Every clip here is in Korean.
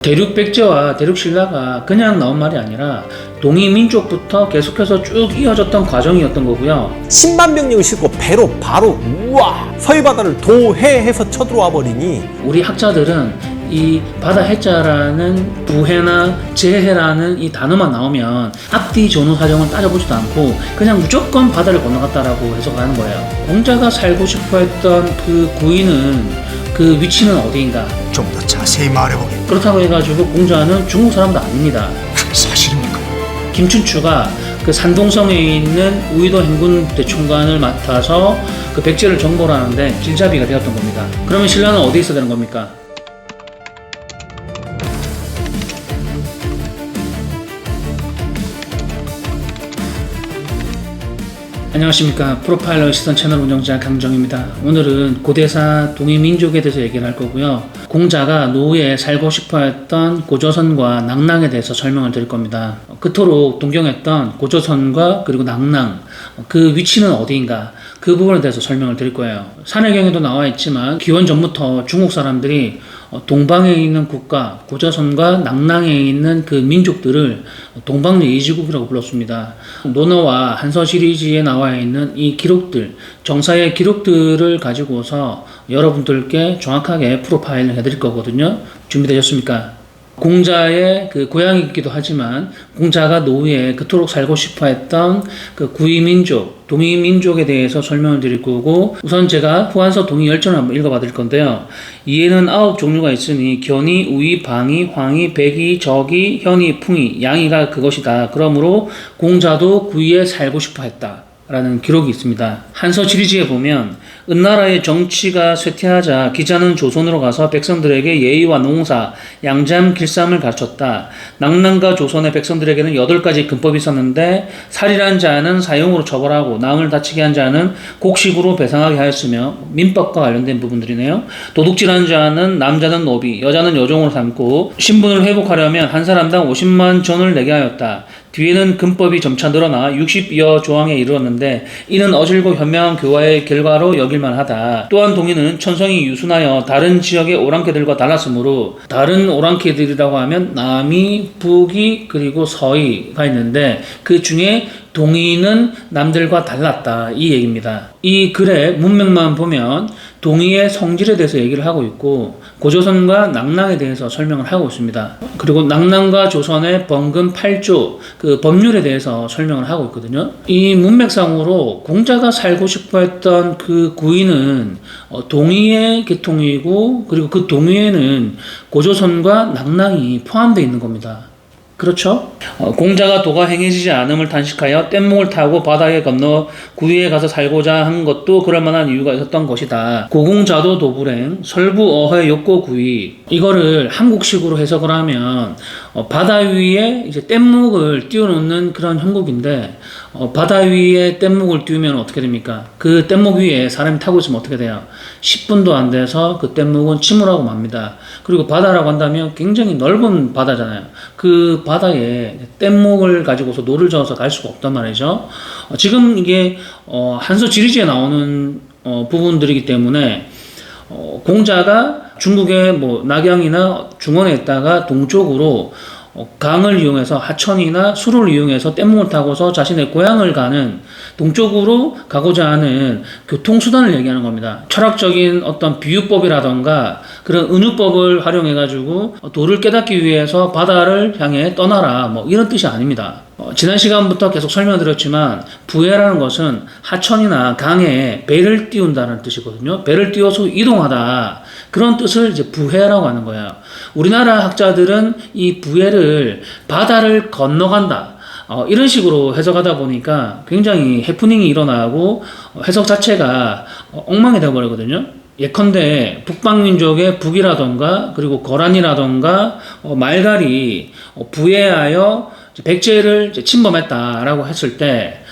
대륙 백제와 대륙 신라가 그냥 나온 말이 아니라 동이민족부터 계속해서 쭉 이어졌던 과정이었던 거고요. 10만 명령을 싣고 배로 바로 우와 서해 바다를 도해해서 쳐들어와 버리니 우리 학자들은 이 바다 해자라는 부해나 제해라는 이 단어만 나오면 앞뒤 전후 사정을 따져보지도 않고 그냥 무조건 바다를 건너갔다라고 해석하는 거예요. 공자가 살고 싶어 했던 그 구인은 그 위치는 어디인가? 좀 더 자세히 말해보게. 그렇다고 해가지고 공자는 중국 사람도 아닙니다. 그게 사실입니까? 김춘추가 그 산동성에 있는 우이도 행군 대총관을 맡아서 그 백제를 정벌 하는데 길잡이가 되었던 겁니다. 그러면 신라는 어디 있어야 되는 겁니까? 안녕하십니까. 프로파일러 시선 채널 운영자 강정입니다. 오늘은 고대사 동이민족에 대해서 얘기를 할 거고요. 공자가 노후에 살고 싶어했던 고조선과 낙랑에 대해서 설명을 드릴 겁니다. 그토록 동경했던 고조선과 그리고 낙랑, 그 위치는 어디인가, 그 부분에 대해서 설명을 드릴 거예요. 산해경에도 나와 있지만 기원 전부터 중국 사람들이 동방에 있는 국가 고조선과 낙랑에 있는 그 민족들을 동방예의지국이라고 불렀습니다. 논어와 한서 시리즈에 나와 있는 이 기록들, 정사의 기록들을 가지고서 여러분들께 정확하게 프로파일을 해드릴 거거든요. 준비되셨습니까? 공자의 그 고향이기도 하지만 공자가 노후에 그토록 살고 싶어 했던 그 구이민족, 동이민족에 대해서 설명을 드릴 거고, 우선 제가 후한서 동이열전을 한번 읽어봐 드릴 건데요. 이에는 9종류가 있으니 견이, 우이, 방이, 황이, 백이, 적이, 현이, 풍이, 양이가 그것이다. 그러므로 공자도 구이에 살고 싶어 했다 라는 기록이 있습니다. 한서 지리지에 보면 은나라의 정치가 쇠퇴하자 기자는 조선으로 가서 백성들에게 예의와 농사, 양잠, 길쌈을 가르쳤다. 낙랑과 조선의 백성들에게는 8가지 금법이 있었는데 살인한 자는 사형으로 처벌하고 남을 다치게 한 자는 곡식으로 배상하게 하였으며 민법과 관련된 부분들이네요. 도둑질한 자는 남자는 노비, 여자는 여종으로 삼고 신분을 회복하려면 한 사람당 50만 전을 내게 하였다. 뒤에는 금법이 점차 늘어나 60여 조항에 이르렀는데 이는 어질고 현명한 교화의 결과로 여길만하다. 또한 동이는 천성이 유순하여 다른 지역의 오랑캐들과 달랐으므로, 다른 오랑캐들이라고 하면 남이, 북이, 그리고 서이가 있는데 그 중에 동이는 남들과 달랐다, 이 얘기입니다. 이 글의 문맥만 보면 동이의 성질에 대해서 얘기를 하고 있고 고조선과 낙랑에 대해서 설명을 하고 있습니다. 그리고 낙랑과 조선의 번금 8조 그 법률에 대해서 설명을 하고 있거든요. 이 문맥상으로 공자가 살고 싶어 했던 그 구인은 동이의 계통이고, 그리고 그 동이에는 고조선과 낙랑이 포함되어 있는 겁니다. 그렇죠? 공자가 도가 행해지지 않음을 단식하여 뗏목을 타고 바다에 건너 구위에 가서 살고자 한 것도 그럴 만한 이유가 있었던 것이다. 고공자도 도불행, 설부 어허 욕고 구위. 이거를 한국식으로 해석을 하면 바다 위에 이제 뗏목을 띄워놓는 그런 형국인데, 바다 위에 뗏목을 띄우면 어떻게 됩니까? 그 뗏목 위에 사람이 타고 있으면 어떻게 돼요? 10분도 안 돼서 그 뗏목은 침몰하고 맙니다. 그리고 바다라고 한다면 굉장히 넓은 바다잖아요. 그 바다에 뗏목을 가지고서 노를 저어서 갈 수가 없단 말이죠. 지금 이게 한서 지리지에 나오는 부분들이기 때문에 공자가 중국의 뭐 낙양이나 중원에 있다가 동쪽으로 강을 이용해서 하천이나 수로를 이용해서 뗏목을 타고서 자신의 고향을 가는, 동쪽으로 가고자 하는 교통수단을 얘기하는 겁니다. 철학적인 어떤 비유법이라던가 그런 은유법을 활용해가지고 도를 깨닫기 위해서 바다를 향해 떠나라, 뭐 이런 뜻이 아닙니다. 지난 시간부터 계속 설명드렸지만 부해라는 것은 하천이나 강에 배를 띄운다는 뜻이거든요. 배를 띄워서 이동하다, 그런 뜻을 이제 부해라고 하는 거예요. 우리나라 학자들은 이 부해를 바다를 건너간다, 이런 식으로 해석하다 보니까 굉장히 해프닝이 일어나고 해석 자체가 엉망이 되어버리거든요. 예컨대 북방민족의 북이라던가 그리고 거란이라던가 말갈이 부해하여 백제를 침범했다라고 했을 때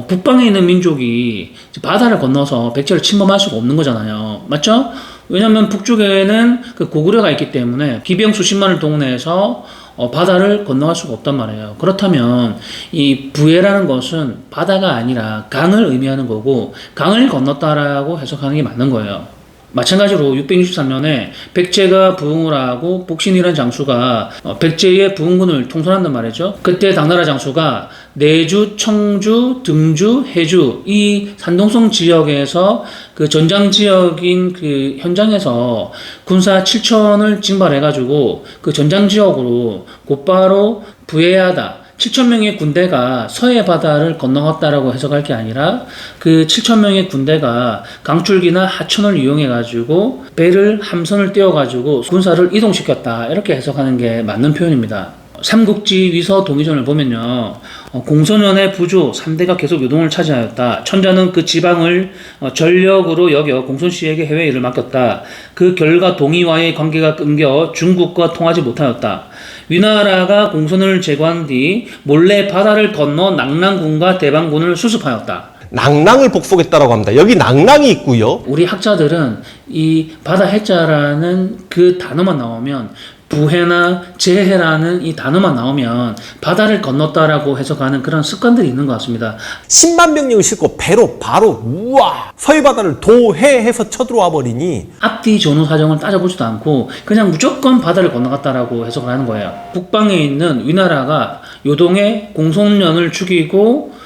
북방에 있는 민족이 바다를 건너서 백제를 침범할 수가 없는 거잖아요. 맞죠? 왜냐하면 북쪽에는 그 고구려가 있기 때문에 기병 수십만을 동원해서 바다를 건너갈 수가 없단 말이에요. 그렇다면 이 부해라는 것은 바다가 아니라 강을 의미하는 거고 강을 건넜다라고 해석하는 게 맞는 거예요. 마찬가지로 663년에 백제가 부흥을 하고 복신이라는 장수가 백제의 부흥군을 통솔한단 말이죠. 그때 당나라 장수가 내주, 청주, 등주, 해주 이 산동성 지역에서 그 전장 지역인 그 현장에서 군사 7천을 징발해가지고 그 전장 지역으로 곧바로 부해하다. 7,000명의 군대가 서해 바다를 건너갔다라고 해석할 게 아니라 그 7,000명의 군대가 강줄기나 하천을 이용해가지고 배를 함선을 띄워가지고 군사를 이동시켰다. 이렇게 해석하는 게 맞는 표현입니다. 삼국지 위서 동의전을 보면요. 공소년의 부주 3대가 계속 요동을 차지하였다. 천자는 그 지방을 전력으로 여겨 공손씨에게 해외 일을 맡겼다. 그 결과 동의와의 관계가 끊겨 중국과 통하지 못하였다. 위나라가 공손을 제거한 뒤 몰래 바다를 건너 낙랑군과 대방군을 수습하였다. 낭랑을 복속했다라고 합니다. 여기 낭랑이 있고요. 우리 학자들은 이 바다 해자라는 그 단어만 나오면 부해나 재해라는 이 단어만 나오면 바다를 건넜다라고 해석하는 그런 습관들이 있는 것 같습니다. 10만 명령을 싣고 배로 바로 우와 서해 바다를 도해해서 쳐들어와 버리니 앞뒤 전후 사정을 따져보지도 않고 그냥 무조건 바다를 건너갔다라고 해석을 하는 거예요. 북방에 있는 위나라가 요동의 공손년을 죽이고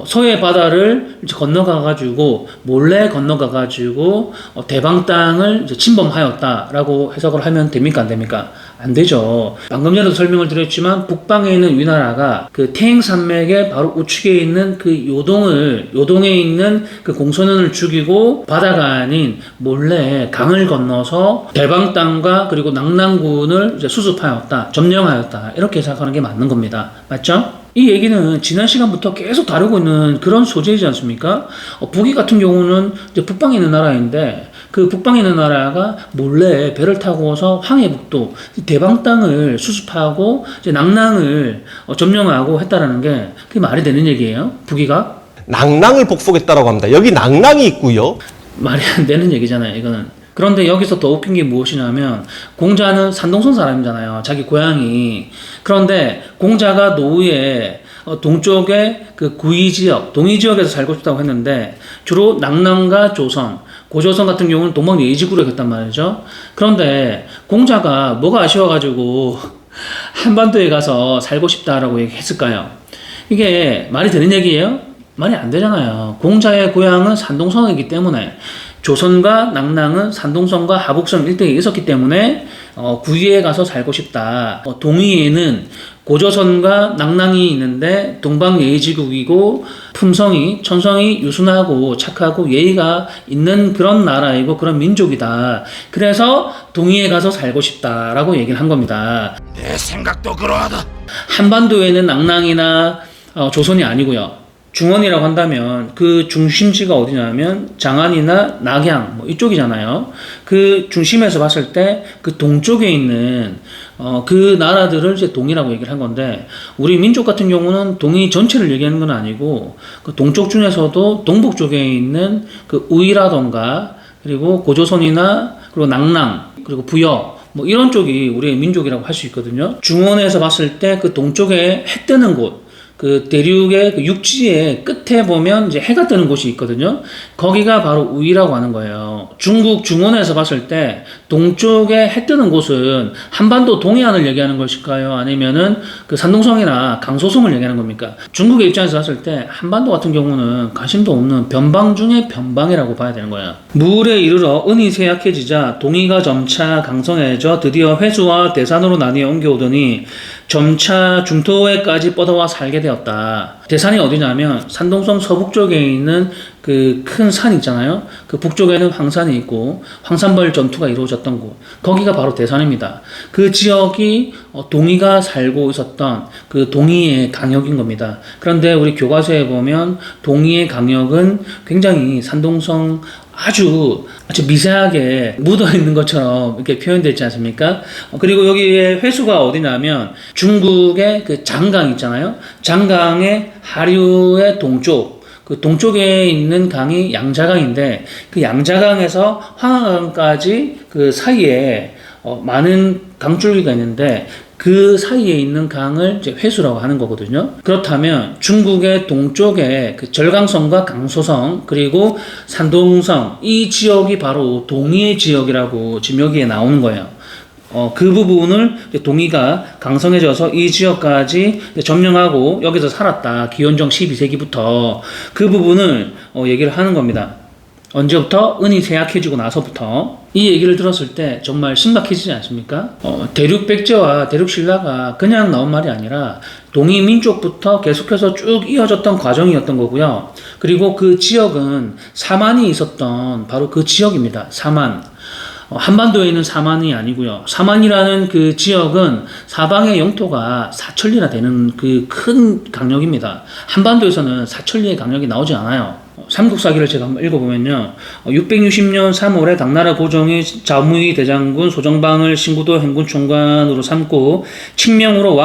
서해 바다를 이제 건너가가지고 몰래 건너가가지고 대방 땅을 이제 침범하였다라고 해석을 하면 됩니까 안 됩니까? 안 되죠. 방금 전에도 설명을 드렸지만 북방에 있는 위나라가 그 태행산맥의 바로 우측에 있는 그 요동에 있는 그 공손원을 죽이고 바다가 아닌 몰래 강을 건너서 대방 땅과 그리고 낙랑군을 이제 수습하였다, 점령하였다 이렇게 해석하는 게 맞는 겁니다. 맞죠? 이 얘기는 지난 시간부터 계속 다루고 있는 그런 소재이지 않습니까? 북위 같은 경우는 이제 북방에 있는 나라인데 그 북방에 있는 나라가 몰래 배를 타고서 황해북도 대방 땅을 수습하고 이제 낙랑을 점령하고 했다라는 게 그게 말이 되는 얘기예요? 북위가? 낭랑을 복속했다라고 합니다. 여기 낭랑이 있고요. 말이 안 되는 얘기잖아요, 이거는. 그런데 여기서 더 웃긴 게 무엇이냐면 공자는 산동성 사람이잖아요. 자기 고향이. 그런데 공자가 노후에 동쪽의 그 구이지역, 동이지역에서 살고 싶다고 했는데 주로 낙랑과 조선, 고조선 같은 경우는 동방 예의지구력이었단 말이죠. 그런데 공자가 뭐가 아쉬워가지고 한반도에 가서 살고 싶다라고 얘기했을까요? 이게 말이 되는 얘기예요? 말이 안 되잖아요. 공자의 고향은 산동성이기 때문에 조선과 낙랑은 산동성과 하북성 일대에 있었기 때문에 구위에 가서 살고 싶다. 동위에는 고조선과 낙랑이 있는데 동방 예의지국이고 품성이 천성이 유순하고 착하고 예의가 있는 그런 나라이고 그런 민족이다. 그래서 동위에 가서 살고 싶다라고 얘기를 한 겁니다. 내 생각도 그러하다. 한반도에는 낙랑이나 조선이 아니고요. 중원이라고 한다면 그 중심지가 어디냐면 장안이나 낙양 뭐 이쪽이잖아요. 그 중심에서 봤을 때 그 동쪽에 있는 그 나라들을 이제 동이라고 얘기를 한 건데 우리 민족 같은 경우는 동이 전체를 얘기하는 건 아니고 그 동쪽 중에서도 동북 쪽에 있는 그 우이라던가 그리고 고조선이나 그리고 낙랑 그리고 부여 뭐 이런 쪽이 우리의 민족이라고 할 수 있거든요. 중원에서 봤을 때 그 동쪽에 해 뜨는 곳 그 대륙의 그 육지의 끝에 보면 이제 해가 뜨는 곳이 있거든요. 거기가 바로 우이라고 하는 거예요. 중국 중원에서 봤을 때 동쪽에 해 뜨는 곳은 한반도 동해안을 얘기하는 것일까요? 아니면은 그 산동성이나 강소성을 얘기하는 겁니까? 중국의 입장에서 봤을 때 한반도 같은 경우는 관심도 없는 변방 중에 변방이라고 봐야 되는 거예요. 무을에 이르러 은이 쇠약해지자 동이가 점차 강성해져 드디어 회수와 대산으로 나뉘어 옮겨오더니 점차 중토에까지 뻗어와 살게 되었다. 대산이 어디냐면 산동성 서북쪽에 있는 그 큰 산 있잖아요. 그 북쪽에는 황산이 있고 황산벌 전투가 이루어졌던 곳. 거기가 바로 대산입니다. 그 지역이 동이가 살고 있었던 그 동이의 강역인 겁니다. 그런데 우리 교과서에 보면 동이의 강역은 굉장히 산동성 아주 미세하게 묻어 있는 것처럼 이렇게 표현되어 있지 않습니까? 그리고 여기에 회수가 어디냐면 중국의 그 장강 있잖아요. 장강의 하류의 동쪽, 그 동쪽에 있는 강이 양자강인데 그 양자강에서 황하강까지 그 사이에 많은 강줄기가 있는데 그 사이에 있는 강을 이제 회수라고 하는 거거든요. 그렇다면 중국의 동쪽에 그 절강성과 강소성 그리고 산동성 이 지역이 바로 동이의 지역이라고 지금 여기에 나오는 거예요. 그 부분을 동이가 강성해져서 이 지역까지 점령하고 여기서 살았다. 기원전 12세기부터 그 부분을 얘기를 하는 겁니다. 언제부터? 은이 쇠약해지고 나서부터. 이 얘기를 들었을 때 정말 심각해지지 않습니까? 대륙 백제와 대륙 신라가 그냥 나온 말이 아니라 동이 민족부터 계속해서 쭉 이어졌던 과정이었던 거고요. 그리고 그 지역은 사만이 있었던 바로 그 지역입니다. 사만. 한반도에 있는 사만이 아니고요. 사만이라는 그 지역은 사방의 영토가 사천리나 되는 그 큰 강력입니다. 한반도에서는 사천리의 강력이 나오지 않아요. 삼국사기를 제가 한번 읽어보면요. 660년 3월에 당나라 고종이 자무이 대장군 소정방을 신구도 행군 총관으로 삼고 칙명으로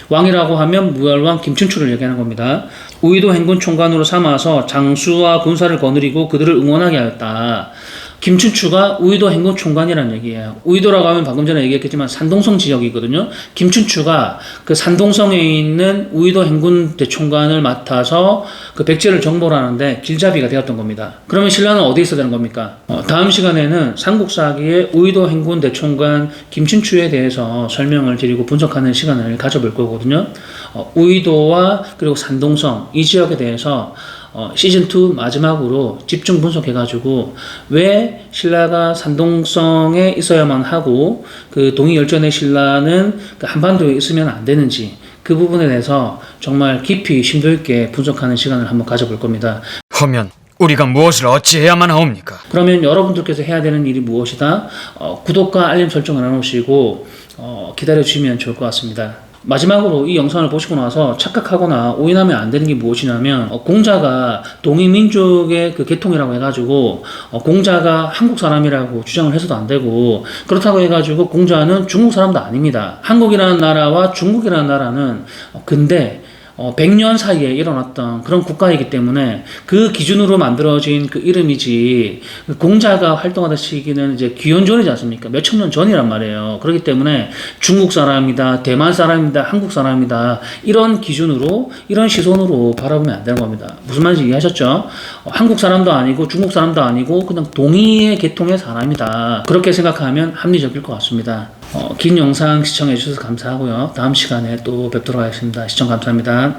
왕이라고 하면 무열왕 김춘추를 얘기하는 겁니다. 우의도 행군 총관으로 삼아서 장수와 군사를 거느리고 그들을 응원하게 하였다. 김춘추가 우의도 행군 총관이라는 얘기예요. 우의도라고 하면 방금 전에 얘기했겠지만 산동성 지역이거든요. 김춘추가 그 산동성에 있는 우의도 행군 대총관을 맡아서 그 백제를 정복을 하는데 길잡이가 되었던 겁니다. 그러면 신라는 어디에 있어야 되는 겁니까? 다음 시간에는 삼국사기의 우의도 행군 대총관 김춘추에 대해서 설명을 드리고 분석하는 시간을 가져볼 거거든요. 우의도와 그리고 산동성 이 지역에 대해서 시즌2 마지막으로 집중 분석해가지고 왜 신라가 산동성에 있어야만 하고 그 동이열전의 신라는 그 한반도에 있으면 안 되는지 그 부분에 대해서 정말 깊이 심도 있게 분석하는 시간을 한번 가져볼 겁니다. 하면 우리가 무엇을 어찌해야만 하옵니까? 그러면 여러분들께서 해야 되는 일이 무엇이다? 구독과 알림 설정을 해놓으시고 기다려주시면 좋을 것 같습니다. 마지막으로 이 영상을 보시고 나서 착각하거나 오인하면 안 되는 게 무엇이냐면 공자가 동이민족의 그 계통이라고 해가지고 공자가 한국 사람이라고 주장을 해서도 안 되고 그렇다고 해가지고 공자는 중국 사람도 아닙니다. 한국이라는 나라와 중국이라는 나라는 근대 100년 사이에 일어났던 그런 국가이기 때문에 그 기준으로 만들어진 그 이름이지 공자가 활동하던 시기는 이제 기원전이지 않습니까? 몇천 년 전이란 말이에요. 그렇기 때문에 중국 사람이다, 대만 사람이다, 한국 사람이다 이런 기준으로 이런 시선으로 바라보면 안 되는 겁니다. 무슨 말인지 이해하셨죠? 한국 사람도 아니고 중국 사람도 아니고 그냥 동이의 계통의 사람이다. 그렇게 생각하면 합리적일 것 같습니다. 긴 영상 시청해 주셔서 감사하고요. 다음 시간에 또 뵙도록 하겠습니다. 시청 감사합니다.